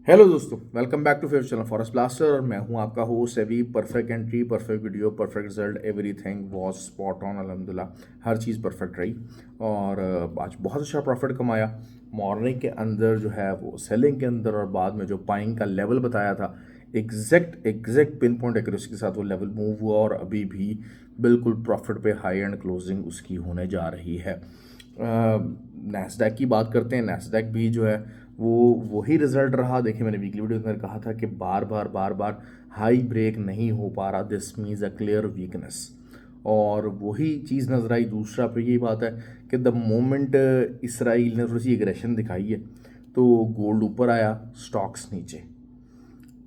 Hello दोस्तों, welcome back to favour channel forest blaster. और मैं हूं आपका होस्ट एवी। Perfect entry, perfect video, perfect result, everything was spot on. अल्हम्दुलिल्लाह हर चीज़ परफेक्ट रही और आज बहुत अच्छा प्रॉफिट कमाया। मॉर्निंग के अंदर जो है वो सेलिंग के अंदर और बाद में जो बाइंग का लेवल बताया था, एग्जैक्ट पिन पॉइंट एक्यूरेसी के साथ वो लेवल मूव हुआ और अभी भी बिल्कुल प्रॉफिट पे हाई एंड क्लोजिंग उसकी होने जा रही है। नैस्डैक की बात करते हैं। नैस्डैक भी जो है वो वही रिजल्ट रहा। देखिए, मैंने वीकली वीडियो के अंदर कहा था कि बार बार हाई ब्रेक नहीं हो पा रहा, this means a clear weakness. और वही चीज़ नजर आई। दूसरा पे यही बात है कि द मोमेंट इसराइल ने थोड़ी सी एग्रेशन दिखाई है तो गोल्ड ऊपर आया, स्टॉक्स नीचे।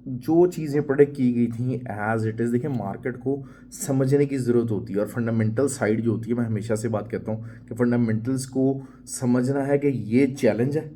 जो चीज़ें प्रोडिक्ट की गई थी एज इट इज़। देखिए, मार्केट को समझने की ज़रूरत होती है और फंडामेंटल साइड जो होती है, मैं हमेशा से बात कहता हूँ कि फंडामेंटल्स को समझना है कि ये चैलेंज है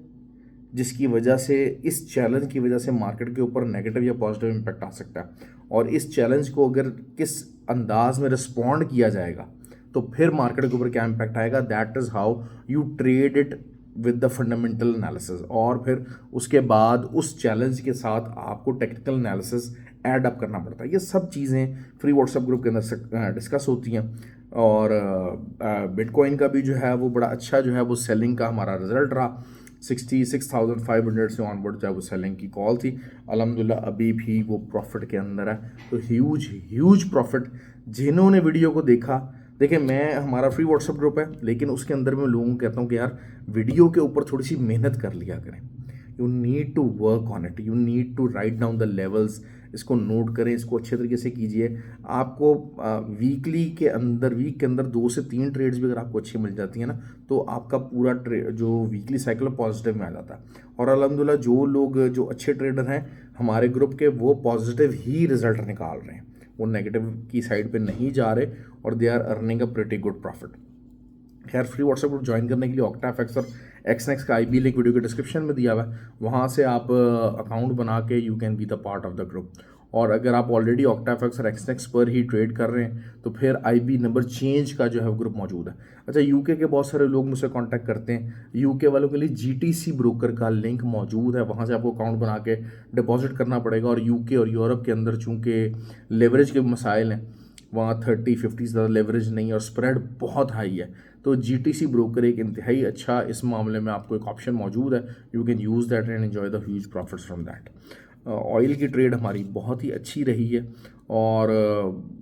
जिसकी वजह से, इस चैलेंज की वजह से मार्केट के ऊपर नेगेटिव या पॉजिटिव इम्पैक्ट आ सकता है। और इस चैलेंज को अगर किस अंदाज में रिस्पॉन्ड किया जाएगा तो फिर मार्केट के ऊपर क्या इम्पैक्ट आएगा, that is how you trade it with the fundamental analysis. और फिर उसके बाद उस चैलेंज के साथ आपको टेक्निकल एनालिसिस ऐड अप करना पड़ता है। ये सब चीज़ें फ्री व्हाट्सएप ग्रुप के अंदर डिस्कस होती हैं। और बिटकॉइन का भी जो है वो बड़ा अच्छा जो है वो सेलिंग का हमारा रिजल्ट रहा। 66,500 से ऑनवर्ड जो है वो सेलिंग की कॉल थी। अल्हम्दुलिल्लाह अभी भी वो प्रॉफिट के अंदर है। तो ह्यूज ह्यूज प्रॉफिट। जिन्होंने वीडियो को देखा, देखिए मैं, हमारा फ्री व्हाट्सएप ग्रुप है लेकिन उसके अंदर मैं लोगों को कहता हूँ कि यार वीडियो के ऊपर थोड़ी सी मेहनत कर लिया करें। You need to work on it, you need to write down the levels. इसको नोट करें, इसको अच्छे तरीके से कीजिए। आपको वीकली के अंदर, वीक के अंदर 2 से 3 ट्रेड्स भी अगर आपको अच्छी मिल जाती है ना, तो आपका पूरा जो वीकली साइकिल पॉजिटिव में आ जाता है। और अल्हम्दुलिल्लाह जो लोग जो अच्छे ट्रेडर हैं हमारे ग्रुप के, वो पॉजिटिव ही रिजल्ट निकाल रहे हैं, वो नेगेटिव की साइड पे नहीं जा रहे और they are earning a pretty good profit. खैर, फ्री व्हाट्सएप ग्रुप ज्वाइन करने के लिए ऑक्टाफेक्स और एक्सनेक्स का आईबी लिंक वीडियो के डिस्क्रिप्शन में दिया हुआ है। वहाँ से आप अकाउंट बना के you can be the part of the group. और अगर आप ऑलरेडी ऑक्टाफेक्स और एक्सनेक्स पर ही ट्रेड कर रहे हैं तो फिर आईबी नंबर चेंज का जो है ग्रुप मौजूद है। अच्छा, यूके के बहुत सारे लोग मुझसे कांटेक्ट करते हैं। यूके वालों के लिए जीटीसी ब्रोकर का लिंक मौजूद है, वहाँ से आपको अकाउंट बना के डिपॉजिट करना पड़ेगा। और यूके और यूरोप के अंदर चूँकि लेवरेज के मसाइल हैं, वहाँ 30-50 से ज़्यादा लेवरेज नहीं है और स्प्रेड बहुत हाई है। तो जीटीसी ब्रोकर एक इंतहाई अच्छा, इस मामले में आपको एक ऑप्शन मौजूद है। You can use that and enjoy the huge profits from that. Oil की ट्रेड हमारी बहुत ही अच्छी रही है। और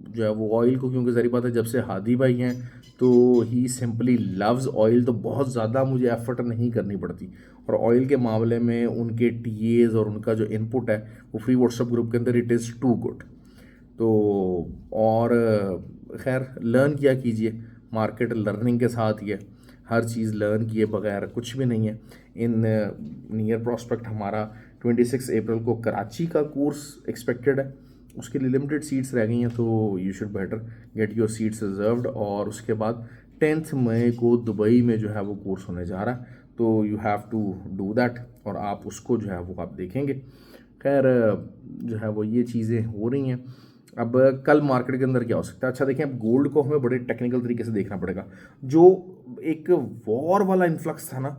जो है वो ऑयल को, क्योंकि ज़ाहिर बात है जब से हादी भाई हैं तो ही सिंपली लव्स ऑयल, तो बहुत ज़्यादा मुझे एफर्ट नहीं करनी पड़ती। और ऑयल के मामले में उनके टीएज और उनका जो इनपुट है वो फ्री व्हाट्सएप ग्रुप के अंदर इट इज़ टू गुड। तो और खैर, लर्न किया कीजिए। मार्केट लर्निंग के साथ ही है, हर चीज़ लर्न किए बगैर कुछ भी नहीं है। इन नियर प्रॉस्पेक्ट हमारा 26 अप्रैल को कराची का कोर्स एक्सपेक्टेड है। उसके लिए लिमिटेड सीट्स रह गई हैं, तो you should better get your seats reserved. और उसके बाद 10 मई को दुबई में जो है वो कोर्स होने जा रहा है, तो you have to do that और आप उसको जो है वो आप देखेंगे। खैर, जो है वो ये चीज़ें हो रही हैं। अब कल मार्केट के अंदर क्या हो सकता है? अच्छा देखें, अब गोल्ड को हमें बड़े टेक्निकल तरीके से देखना पड़ेगा। जो एक वॉर वाला इन्फ्लक्स था ना,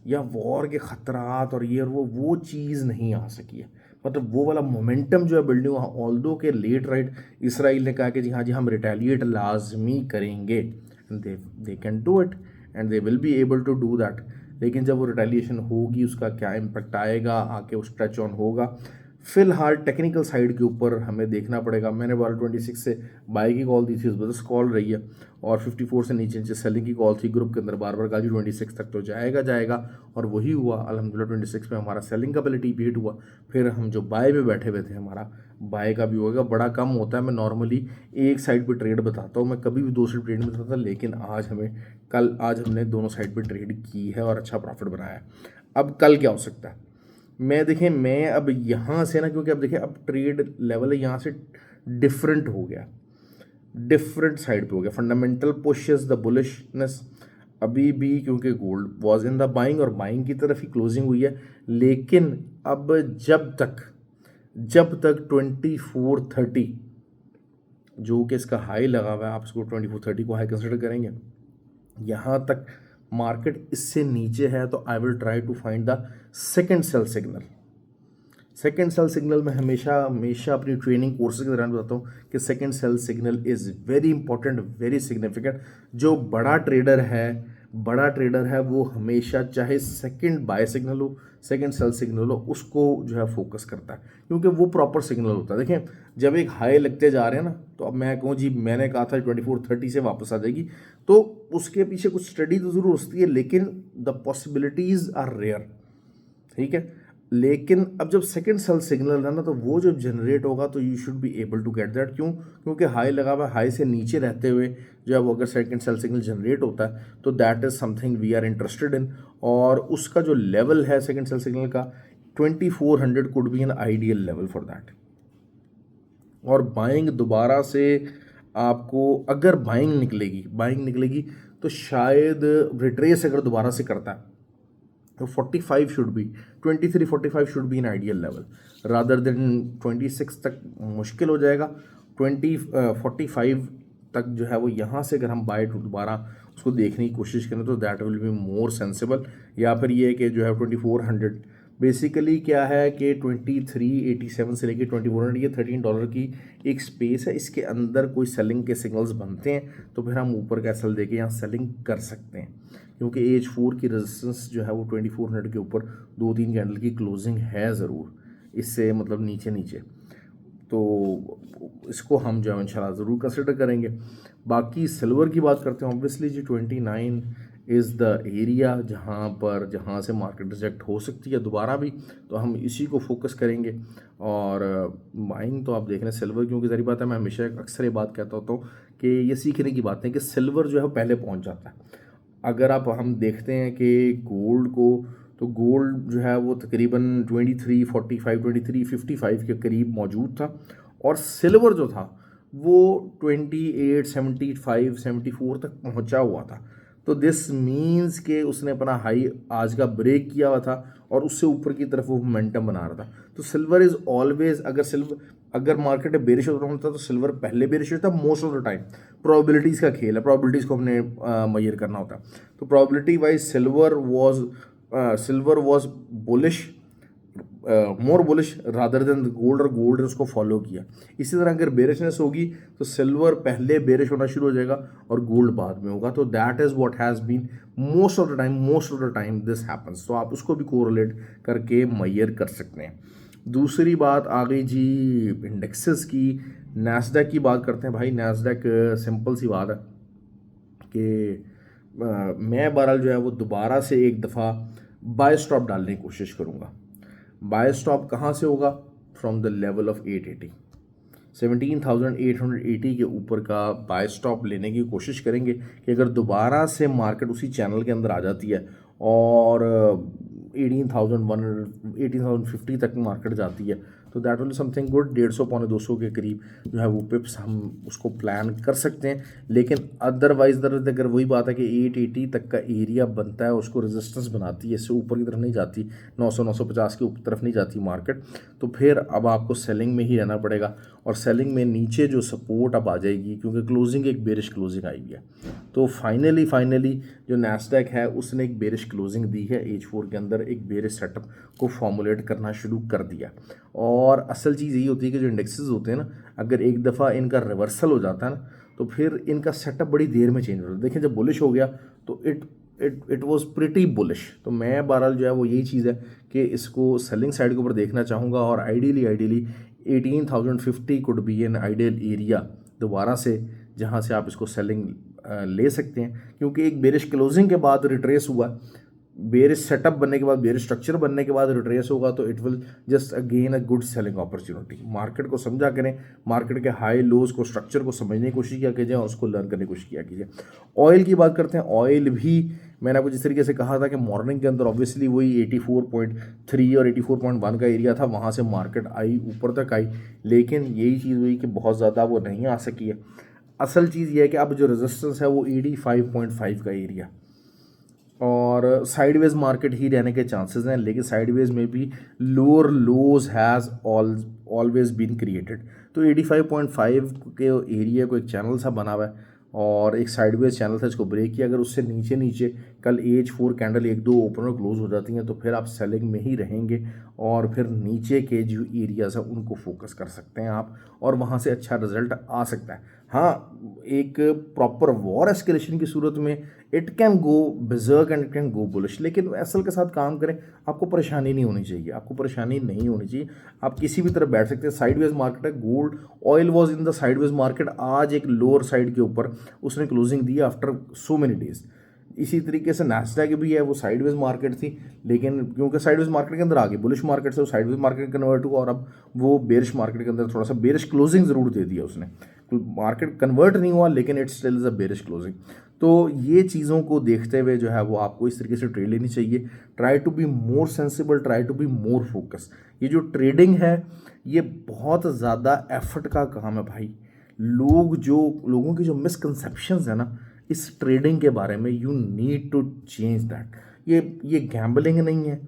या वॉर के खतरात और ये और वो चीज़ नहीं आ सकी है। मतलब वो वाला मोमेंटम जो है बिल्डिंग, ऑल्दो के लेट राइट इसराइल ने कहा कि जी हम रिटेलिएट लाजमी करेंगे, they can do it and they will be able to do that. लेकिन जब वो रिटेलिएशन होगी उसका क्या इम्पेक्ट आएगा, आके उस टच ऑन होगा। फिलहाल टेक्निकल साइड के ऊपर हमें देखना पड़ेगा। मैंने 26 से बाई की कॉल दी थी, ज़बरदस्त कॉल रही है। और 54 से नीचे नीचे सेलिंग की कॉल थी ग्रुप के अंदर, बार बार कहा जी 26 तक तो जाएगा। और वही हुआ अल्हम्दुलिल्लाह। 26 में हमारा सेलिंग का पहले टीपीट हुआ, फिर हम जो बाय में बैठे हुए थे हमारा बाय का भी होगा। बड़ा कम होता है, मैं नॉर्मली एक साइड पर ट्रेड बताता हूँ, मैं कभी भी दो साइड ट्रेड नहीं बताता। लेकिन आज हमने दोनों साइड पर ट्रेड की है और अच्छा प्रॉफिट बनाया है। अब कल क्या हो सकता है? मैं अब यहाँ से ना, क्योंकि अब देखिए अब ट्रेड लेवल है यहाँ से डिफरेंट हो गया, डिफरेंट साइड पे हो गया। फंडामेंटल पुशेस द बुलिशनेस अभी भी, क्योंकि gold was in the buying और बाइंग की तरफ ही क्लोजिंग हुई है। लेकिन अब जब तक 2430 जो कि इसका हाई लगा हुआ है, आप इसको 2430 को हाई कंसिडर करेंगे, यहाँ तक मार्केट इससे नीचे है तो I will try to find the second sell signal. Second sell signal में हमेशा हमेशा अपनी ट्रेनिंग कोर्सेज के दौरान बताता हूँ कि second sell signal is very important, very significant. जो बड़ा ट्रेडर है वो हमेशा चाहे सेकेंड बाय सिग्नल हो, सेकेंड सेल सिग्नल हो, उसको जो है फोकस करता है, क्योंकि वो प्रॉपर सिग्नल होता है। देखें, जब एक हाई लगते जा रहे हैं ना, तो अब मैं कहूँ जी, मैंने कहा था 2430 से वापस आ जाएगी, तो उसके पीछे कुछ स्टडी तो ज़रूर होती है, लेकिन द पॉसिबिलिटीज़ आर रेयर, ठीक है। लेकिन अब जब सेकंड सेल सिग्नल है ना, तो वो जब जनरेट होगा तो you should be able to get that. क्यों? क्योंकि हाई लगा हुआ, हाई से नीचे रहते हुए जब अगर सेकंड सेल सिग्नल जनरेट होता है तो that is something we are interested in. और उसका जो लेवल है सेकंड सेल सिग्नल का, 2400 could be an ideal level for that. और बाइंग दोबारा से आपको, अगर बाइंग निकलेगी तो शायद रिट्रेस अगर दोबारा से करता है तो 45 should be, 2345 should be an ideal level, rather than 26 तक मुश्किल हो जाएगा। 45 तक जो है वो यहाँ से अगर हम बाय दोबारा उसको देखने की कोशिश करें तो that will be more sensible. या फिर ये कि जो है 2400 बेसिकली क्या है कि 2387 से लेकर 2400, ये $13 की एक स्पेस है, इसके अंदर कोई सेलिंग के सिग्नल्स बनते हैं तो फिर हम ऊपर का एसएल देके यहाँ सेलिंग कर सकते हैं, क्योंकि H4 की रेजिस्टेंस जो है वो 2400 के ऊपर 2-3 कैंडल की क्लोजिंग है ज़रूर, इससे मतलब नीचे, तो इसको हम जो है इंशाल्लाह ज़रूर कंसिडर करेंगे। बाकी सिल्वर की बात करते हैं, obviously G 29 is the area जहाँ से मार्केट रिजेक्ट हो सकती है दोबारा भी, तो हम इसी को फोकस करेंगे। और बाइंग तो आप देख रहे हैं सिल्वर, क्योंकि ज़री बात है, मैं हमेशा अक्सर ये बात कहता होता हूँ कि ये सीखने की बात है कि सिल्वर जो है पहले पहुँच जाता है। अगर हम देखते हैं कि गोल्ड को, तो गोल्ड जो है वो तकरीबन 2345 2355 के करीब मौजूद था, और सिल्वर जो था वो 2875 74 तक पहुंचा हुआ था। तो दिस मीन्स के उसने अपना हाई आज का ब्रेक किया हुआ था और उससे ऊपर की तरफ वो मोमेंटम बना रहा था। तो सिल्वर इज़ ऑलवेज, अगर मार्केट में बेरिश होता तो सिल्वर पहले बेरिश होता most of the time. Probabilities का खेल है, प्रोबेबिलिटीज़ को हमने मेजर करना होता है। तो probability wise silver was bullish, more bullish rather than gold, और गोल्ड ने उसको फॉलो किया। इसी तरह अगर बेरिशनेस होगी तो सिल्वर पहले बेरिश होना शुरू हो जाएगा और गोल्ड बाद में होगा। तो that is what has been most of the time this happens. तो आप उसको भी कोरिलेट करके मेजर कर सकते हैं। दूसरी बात आ गई जी इंडेक्सेस की। नैस्डैक की बात करते हैं भाई। नैस्डैक सिंपल सी बात है कि मैं बहरहाल जो है वो दोबारा से एक दफ़ा बाय स्टॉप डालने की कोशिश करूँगा। बाय स्टॉप कहाँ से होगा? फ्रॉम द लेवल ऑफ 880, 17,880 के ऊपर का बाय स्टॉप लेने की कोशिश करेंगे कि अगर दोबारा से मार्केट उसी चैनल के अंदर आ जाती है और 18,150 तक मार्केट जाती है तो दैट विल समथिंग गुड। 150-200 के करीब जो है वो पिप्स हम उसको प्लान कर सकते हैं। लेकिन अदरवाइज अगर वही बात है कि 880 तक का एरिया बनता है, उसको रेजिस्टेंस बनाती है, इससे ऊपर की तरफ नहीं जाती, 900-950 के ऊपर तरफ नहीं जाती मार्केट, तो फिर अब आपको सेलिंग में ही रहना पड़ेगा। और सेलिंग में नीचे जो सपोर्ट अब आ जाएगी, क्योंकि क्लोजिंग एक बेरिश क्लोजिंग आई है, तो फाइनली जो नैस्डैक है उसने एक बेरिश क्लोजिंग दी है, H4 के अंदर एक बेरिश सेटअप को फॉर्मुलेट करना शुरू कर दिया। और असल चीज़ यही होती है कि जो इंडेक्सेस होते हैं ना, अगर एक दफ़ा इनका रिवर्सल हो जाता है ना, तो फिर इनका सेटअप बड़ी देर में चेंज हो जाता है। देखें, जब बुलिश हो गया तो इट वॉज प्रिटी बुलिश। तो मैं बहरहाल जो है वो यही चीज़ है कि इसको सेलिंग साइड के ऊपर देखना चाहूँगा। और ideally 18,050 could be an ideal area दोबारा से, जहाँ से आप इसको सेलिंग ले सकते हैं। क्योंकि एक बेरिश क्लोजिंग के बाद रिट्रेस हुआ, बेरिश सेटअप बनने के बाद, बेरिश स्ट्रक्चर बनने के बाद रिट्रेस होगा, तो it will just again a good selling opportunity. Market को समझा करें, मार्केट के हाई लोज को, स्ट्रक्चर को समझने की कोशिश किया कीजिए और उसको लर्न करने की कोशिश किया कीजिए। ऑयल की बात करते हैं। ऑयल भी मैंने आपको जिस तरीके से कहा था कि मॉर्निंग के अंदर ऑब्वियसली वही 84.3 और 84.1 का एरिया था, वहाँ से मार्केट आई, ऊपर तक आई, लेकिन यही चीज़ हुई कि बहुत ज़्यादा वो नहीं आ सकी है। असल चीज़ ये है कि अब जो रेजिस्टेंस है वो 85.5 का एरिया, और साइडवेज मार्केट ही रहने के चांसेस हैं, लेकिन साइडवेज में भी lower lows has always been created. तो 85.5 के एरिया को एक चैनल सा बना हुआ है और एक साइडवेज चैनल था, इसको ब्रेक किया। अगर उससे नीचे कल H4 कैंडल एक दो ओपनर क्लोज हो जाती हैं तो फिर आप सेलिंग में ही रहेंगे और फिर नीचे के जो एरियाज़ हैं उनको फोकस कर सकते हैं आप और वहाँ से अच्छा रिजल्ट आ सकता है। हाँ, एक प्रॉपर वॉर एस्केलेशन की सूरत में it can go berserk and it can go bullish, लेकिन एसल के साथ काम करें, आपको परेशानी नहीं होनी चाहिए, आपको परेशानी नहीं होनी चाहिए। आप किसी भी तरह बैठ सकते हैं। साइडवेज मार्केट है, gold oil was in the sideways market, आज एक लोअर साइड के ऊपर उसने क्लोजिंग दी आफ्टर सो मेनी डेज। इसी तरीके से नैस्डैक भी है, वो साइडवेज मार्केट थी, लेकिन क्योंकि साइडवेज मार्केट के अंदर आ गई, बुलिश मार्केट से वो साइडवेज मार्केट कन्वर्ट हुआ और अब वो बेरिश मार्केट के अंदर थोड़ा सा बेरिश क्लोजिंग ज़रूर दे दिया उसने। मार्केट कन्वर्ट नहीं हुआ लेकिन it still is a bearish closing. तो ये चीज़ों को देखते हुए जो है वो आपको इस तरीके से ट्रेड लेनी चाहिए। Try to be more sensible, try to be more focus. ये जो ट्रेडिंग है ये बहुत ज़्यादा एफर्ट का काम है भाई। लोगों की जो मिसकंसेप्शंस है ना इस ट्रेडिंग के बारे में, you need to change that. ये गैम्बलिंग नहीं है,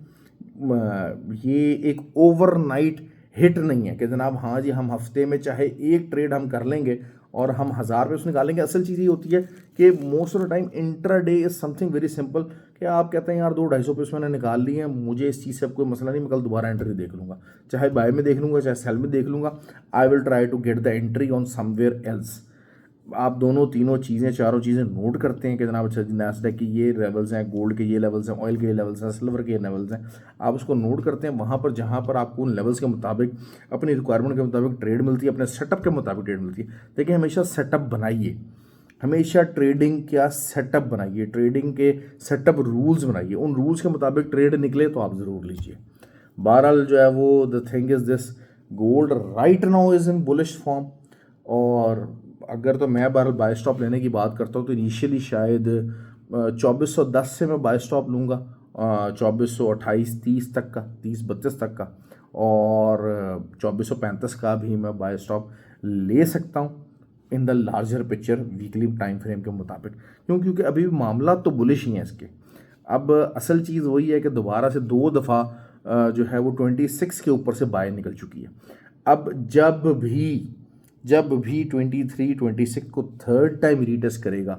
ये एक ओवरनाइट हिट नहीं है कि जनाब हाँ जी हम हफ्ते में चाहे एक ट्रेड हम कर लेंगे और हम 1000 रुपये उसमें निकालेंगे। असल चीज़ ये होती है कि most of the time intraday is something very simple कि आप कहते हैं यार 200-250 रुपये मैंने निकाल लिए हैं, मुझे इस चीज़ से अब कोई मसला नहीं, मैं कल दोबारा एंट्री देख लूँगा, चाहे बाय में देख लूँगा चाहे सेल में देख लूँगा। I will try to get the entry on somewhere else. आप दोनों तीनों चीज़ें चारों चीज़ें नोट करते हैं कि जनाब अच्छा नैस्डैक की ये लेवल्स हैं, गोल्ड के ये लेवल्स हैं, ऑयल के ये लेवल्स हैं, सिल्वर के ये लेवल्स हैं। आप उसको नोट करते हैं, वहाँ पर जहाँ पर आपको उन लेवल्स के मुताबिक अपनी रिक्वायरमेंट के मुताबिक ट्रेड मिलती है, अपने सेटअप के मुताबिक ट्रेड मिलती है। देखिए हमेशा सेटअप बनाइए, हमेशा ट्रेडिंग का सेटअप बनाइए, ट्रेडिंग के सेटअप रूल्स बनाइए, उन रूल्स के मुताबिक ट्रेड निकले तो आप ज़रूर लीजिए। बहरहाल जो है वो the thing is this, gold right now is in bullish form. और अगर तो मैं बहरहाल बाय स्टॉप लेने की बात करता हूँ तो इनिशियली शायद 2410 से मैं बाय स्टॉप लूँगा, 2428-30 तक का, 30-32 तक का, और 2435 का भी मैं बाय स्टॉप ले सकता हूँ in the larger picture weekly time frame के मुताबिक। क्योंकि अभी भी मामला तो बुलिश ही हैं इसके। अब असल चीज़ वही है कि दोबारा से 2 दफ़ा जो है वो 26 के ऊपर से बाय निकल चुकी है। अब जब भी 23-26 को थर्ड टाइम रीटेस्ट करेगा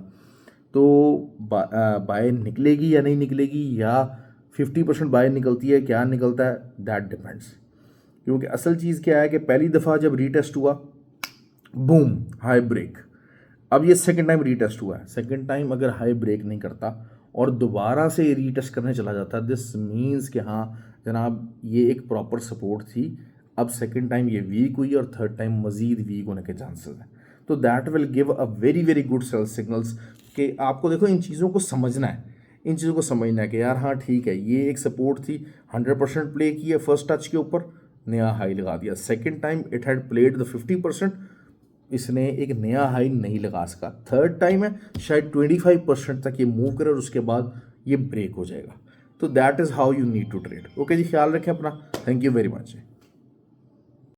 तो बाय निकलेगी या नहीं निकलेगी, या 50% बाय निकलती है, क्या निकलता है, दैट डिपेंड्स। क्योंकि असल चीज़ क्या है कि पहली दफ़ा जब रीटेस्ट हुआ बूम हाई ब्रेक, अब ये सेकंड टाइम रीटेस्ट हुआ है, सेकंड टाइम अगर हाई ब्रेक नहीं करता और दोबारा से रीटेस्ट करने चला जाता, दिस मीन्स कि हाँ जनाब ये एक प्रॉपर सपोर्ट थी, अब सेकंड टाइम ये वीक हुई और थर्ड टाइम मज़ीद वीक होने के चांसेस हैं। तो that will give a very very good sell signals कि आपको देखो इन चीज़ों को समझना है, इन चीज़ों को समझना है कि यार हाँ ठीक है ये एक सपोर्ट थी, 100% प्ले की है फर्स्ट टच के ऊपर, नया हाई लगा दिया। Second time it had played the 50%, इसने एक नया हाई नहीं लगा सका। थर्ड टाइम है शायद 25% तक ये मूव करे और उसके बाद ये ब्रेक हो जाएगा। तो that is how you need to trade. Okay जी, ख्याल रखें अपना, थैंक यू वेरी मच।